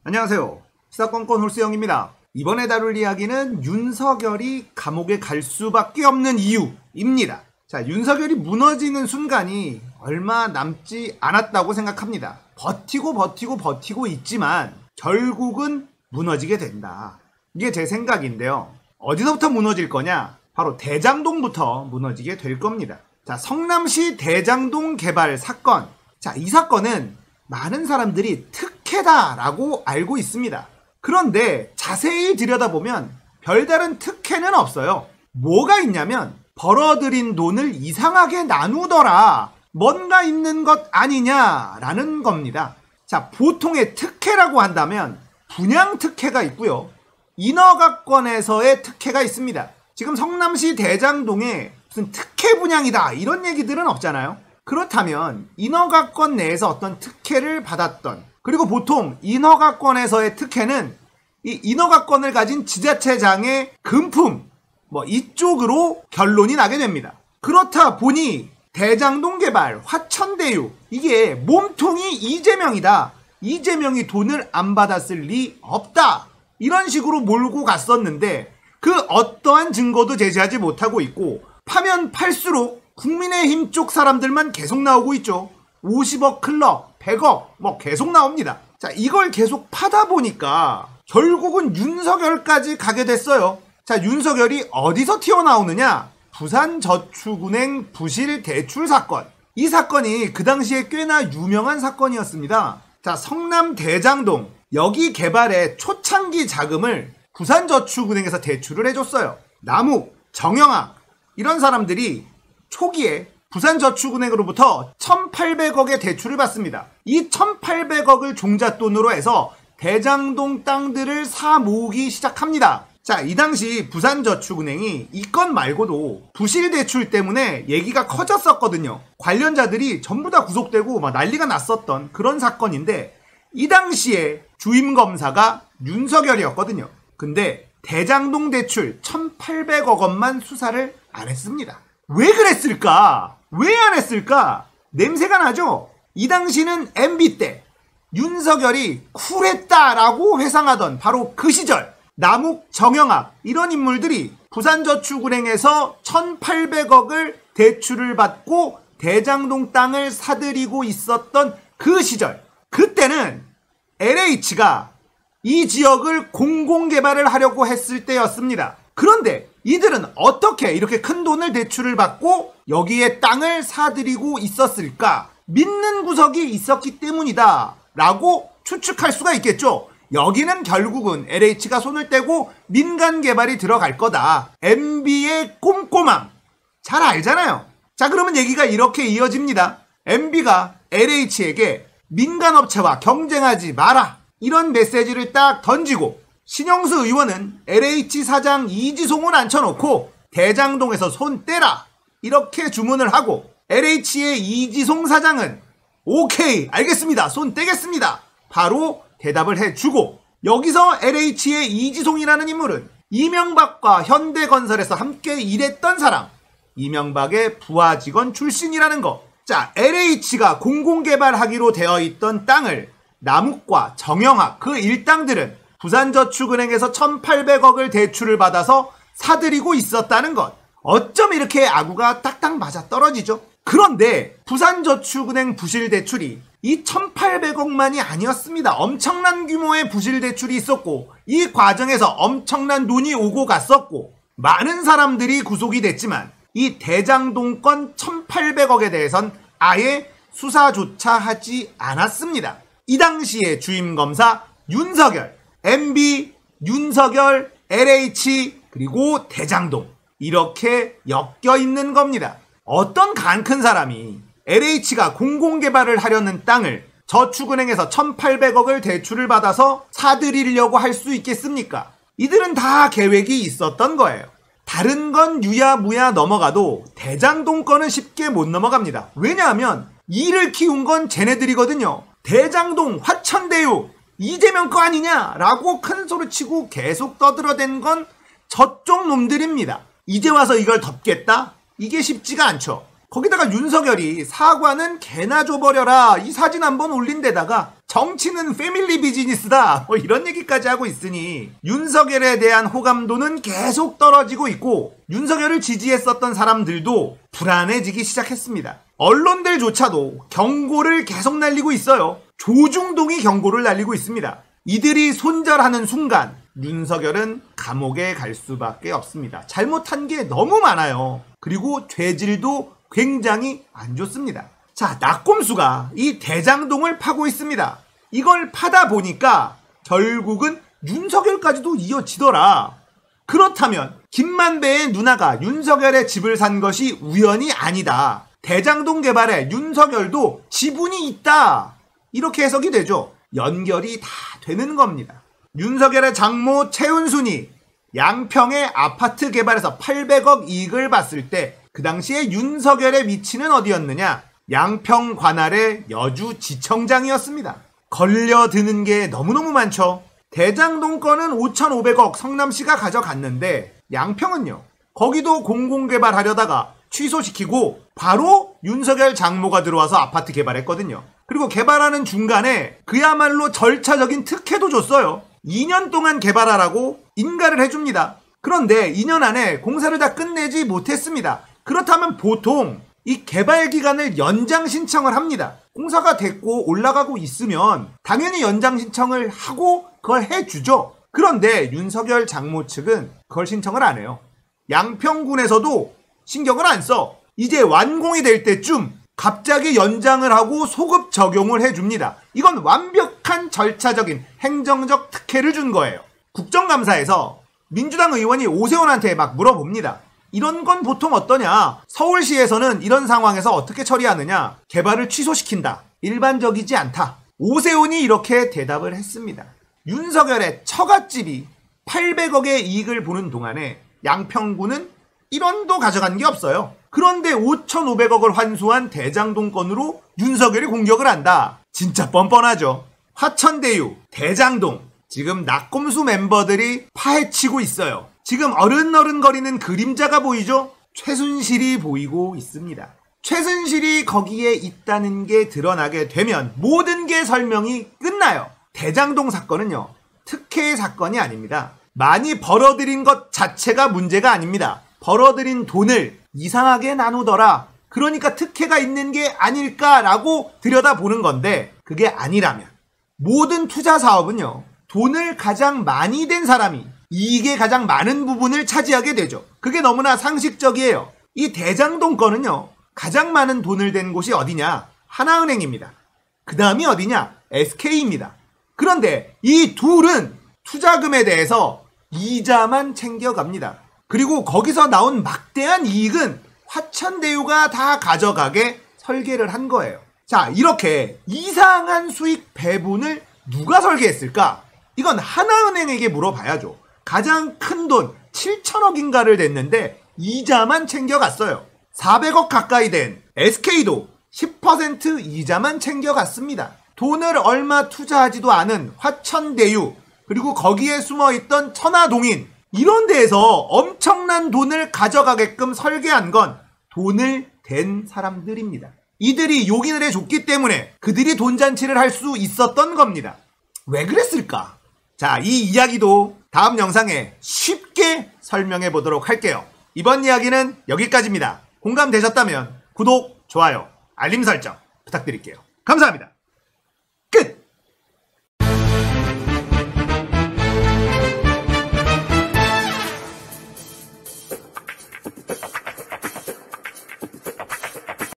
안녕하세요. 시사건건 홀수영입니다. 이번에 다룰 이야기는 윤석열이 감옥에 갈 수밖에 없는 이유입니다. 자, 윤석열이 무너지는 순간이 얼마 남지 않았다고 생각합니다. 버티고 있지만 결국은 무너지게 된다. 이게 제 생각인데요. 어디서부터 무너질 거냐? 바로 대장동부터 무너지게 될 겁니다. 자, 성남시 대장동 개발 사건. 자, 이 사건은 많은 사람들이 특혜다라고 알고 있습니다. 그런데 자세히 들여다보면 별다른 특혜는 없어요. 뭐가 있냐면 벌어들인 돈을 이상하게 나누더라. 뭔가 있는 것 아니냐라는 겁니다. 자, 보통의 특혜라고 한다면 분양 특혜가 있고요. 인허가권에서의 특혜가 있습니다. 지금 성남시 대장동에 무슨 특혜 분양이다 이런 얘기들은 없잖아요. 그렇다면 인허가권 내에서 어떤 특혜를 받았던, 그리고 보통 인허가권에서의 특혜는 이 인허가권을 가진 지자체장의 금품 이쪽으로 결론이 나게 됩니다. 그렇다 보니 대장동 개발, 화천대유 이게 몸통이 이재명이다. 이재명이 돈을 안 받았을 리 없다. 이런 식으로 몰고 갔었는데 그 어떠한 증거도 제시하지 못하고 있고, 파면 팔수록 국민의힘 쪽 사람들만 계속 나오고 있죠. 50억 클럽, 100억 계속 나옵니다. 자, 이걸 계속 파다 보니까 결국은 윤석열까지 가게 됐어요. 자, 윤석열이 어디서 튀어나오느냐? 부산저축은행 부실 대출 사건. 이 사건이 그 당시에 꽤나 유명한 사건이었습니다. 자, 성남 대장동 여기 개발에 초창기 자금을 부산저축은행에서 대출을 해줬어요. 남욱, 정영학 이런 사람들이 초기에 부산저축은행으로부터 1,800억의 대출을 받습니다. 이 1,800억을 종잣돈으로 해서 대장동 땅들을 사 모으기 시작합니다. 자, 이 당시 부산저축은행이 이 건 말고도 부실 대출 때문에 얘기가 커졌었거든요. 관련자들이 전부 다 구속되고 난리가 났었던 그런 사건인데, 이 당시에 주임검사가 윤석열이었거든요. 근데 대장동 대출 1,800억 원만 수사를 안 했습니다. 왜 그랬을까? 왜 안 했을까? 냄새가 나죠? 이 당시는 MB 때 윤석열이 쿨했다라고 회상하던 바로 그 시절, 남욱, 정영학 이런 인물들이 부산저축은행에서 1,800억을 대출을 받고 대장동 땅을 사들이고 있었던 그 시절, 그때는 LH가 이 지역을 공공개발을 하려고 했을 때였습니다. 그런데 이들은 어떻게 이렇게 큰 돈을 대출을 받고 여기에 땅을 사들이고 있었을까? 믿는 구석이 있었기 때문이다 라고 추측할 수가 있겠죠. 여기는 결국은 LH가 손을 떼고 민간 개발이 들어갈 거다. MB의 꼼꼼함 잘 알잖아요. 자, 그러면 얘기가 이렇게 이어집니다. MB가 LH에게 민간업체와 경쟁하지 마라 이런 메시지를 딱 던지고, 신영수 의원은 LH 사장 이지송을 앉혀놓고 대장동에서 손 떼라 이렇게 주문을 하고, LH의 이지송 사장은 오케이 알겠습니다 손 떼겠습니다 바로 대답을 해주고, 여기서 LH의 이지송이라는 인물은 이명박과 현대건설에서 함께 일했던 사람, 이명박의 부하 직원 출신이라는 거. 자, LH가 공공개발하기로 되어 있던 땅을 남욱과 정영학 그 일당들은 부산저축은행에서 1,800억을 대출을 받아서 사들이고 있었다는 것. 어쩜 이렇게 아구가 딱딱 맞아 떨어지죠? 그런데 부산저축은행 부실 대출이 이 1,800억만이 아니었습니다. 엄청난 규모의 부실 대출이 있었고, 이 과정에서 엄청난 돈이 오고 갔었고, 많은 사람들이 구속이 됐지만 이 대장동권 1,800억에 대해선 아예 수사조차 하지 않았습니다. 이 당시의 주임검사 윤석열, MB, 윤석열, LH, 그리고 대장동 이렇게 엮여있는 겁니다. 어떤 간 큰 사람이 LH가 공공개발을 하려는 땅을 저축은행에서 1,800억을 대출을 받아서 사들이려고 할 수 있겠습니까? 이들은 다 계획이 있었던 거예요. 다른 건 유야무야 넘어가도 대장동 건은 쉽게 못 넘어갑니다. 왜냐하면 이를 키운 건 쟤네들이거든요. 대장동, 화천대유, 이재명 거 아니냐라고 큰 소리치고 계속 떠들어댄 건 저쪽 놈들입니다. 이제 와서 이걸 덮겠다? 이게 쉽지가 않죠. 거기다가 윤석열이 사과는 개나 줘버려라 이 사진 한번 올린 데다가 정치는 패밀리 비즈니스다 뭐 이런 얘기까지 하고 있으니 윤석열에 대한 호감도는 계속 떨어지고 있고 윤석열을 지지했었던 사람들도 불안해지기 시작했습니다. 언론들조차도 경고를 계속 날리고 있어요. 조중동이 경고를 날리고 있습니다. 이들이 손절하는 순간 윤석열은 감옥에 갈 수밖에 없습니다. 잘못한 게 너무 많아요. 그리고 죄질도 굉장히 안 좋습니다. 자, 낙곰수가 이 대장동을 파고 있습니다. 이걸 파다 보니까 결국은 윤석열까지도 이어지더라. 그렇다면 김만배의 누나가 윤석열의 집을 산 것이 우연이 아니다. 대장동 개발에 윤석열도 지분이 있다. 이렇게 해석이 되죠. 연결이 다 되는 겁니다. 윤석열의 장모 최은순이 양평의 아파트 개발에서 800억 이익을 봤을 때 그 당시에 윤석열의 위치는 어디였느냐? 양평 관할의 여주지청장이었습니다. 걸려드는 게 너무너무 많죠. 대장동 건은 5,500억 성남시가 가져갔는데 양평은요. 거기도 공공개발하려다가 취소시키고 바로 윤석열 장모가 들어와서 아파트 개발했거든요. 그리고 개발하는 중간에 그야말로 절차적인 특혜도 줬어요. 2년 동안 개발하라고 인가를 해줍니다. 그런데 2년 안에 공사를 다 끝내지 못했습니다. 그렇다면 보통 이 개발 기간을 연장 신청을 합니다. 공사가 됐고 올라가고 있으면 당연히 연장 신청을 하고 그걸 해주죠. 그런데 윤석열 장모 측은 그걸 신청을 안 해요. 양평군에서도 신경을 안 써. 이제 완공이 될 때쯤 갑자기 연장을 하고 소급 적용을 해줍니다. 이건 완벽한 절차적인 행정적 특혜를 준 거예요. 국정감사에서 민주당 의원이 오세훈한테 막 물어봅니다. 이런 건 보통 어떠냐? 서울시에서는 이런 상황에서 어떻게 처리하느냐? 개발을 취소시킨다. 일반적이지 않다. 오세훈이 이렇게 대답을 했습니다. 윤석열의 처갓집이 800억의 이익을 보는 동안에 양평구는 1원도 가져간 게 없어요. 그런데 5,500억을 환수한 대장동 건으로 윤석열이 공격을 한다. 진짜 뻔뻔하죠. 화천대유, 대장동, 지금 낙곰수 멤버들이 파헤치고 있어요. 지금 어른어른거리는 그림자가 보이죠? 최순실이 보이고 있습니다. 최순실이 거기에 있다는 게 드러나게 되면 모든 게 설명이 끝나요. 대장동 사건은요. 특혜의 사건이 아닙니다. 많이 벌어들인 것 자체가 문제가 아닙니다. 벌어들인 돈을 이상하게 나누더라. 그러니까 특혜가 있는 게 아닐까라고 들여다보는 건데 그게 아니라면 모든 투자 사업은요. 돈을 가장 많이 댄 사람이 이익의 가장 많은 부분을 차지하게 되죠. 그게 너무나 상식적이에요. 이 대장동 건은요. 가장 많은 돈을 댄 곳이 어디냐? 하나은행입니다. 그 다음이 어디냐? SK입니다. 그런데 이 둘은 투자금에 대해서 이자만 챙겨갑니다. 그리고 거기서 나온 막대한 이익은 화천대유가 다 가져가게 설계를 한 거예요. 자, 이렇게 이상한 수익 배분을 누가 설계했을까? 이건 하나은행에게 물어봐야죠. 가장 큰 돈 7천억인가를 냈는데 이자만 챙겨갔어요. 400억 가까이 된 SK도 10% 이자만 챙겨갔습니다. 돈을 얼마 투자하지도 않은 화천대유 그리고 거기에 숨어있던 천하동인 이런 데에서 엄청난 돈을 가져가게끔 설계한 건 돈을 댄 사람들입니다. 이들이 용인을 해줬기 때문에 그들이 돈잔치를 할 수 있었던 겁니다. 왜 그랬을까? 자, 이 이야기도 다음 영상에 쉽게 설명해 보도록 할게요. 이번 이야기는 여기까지입니다. 공감되셨다면 구독, 좋아요, 알림 설정 부탁드릴게요. 감사합니다.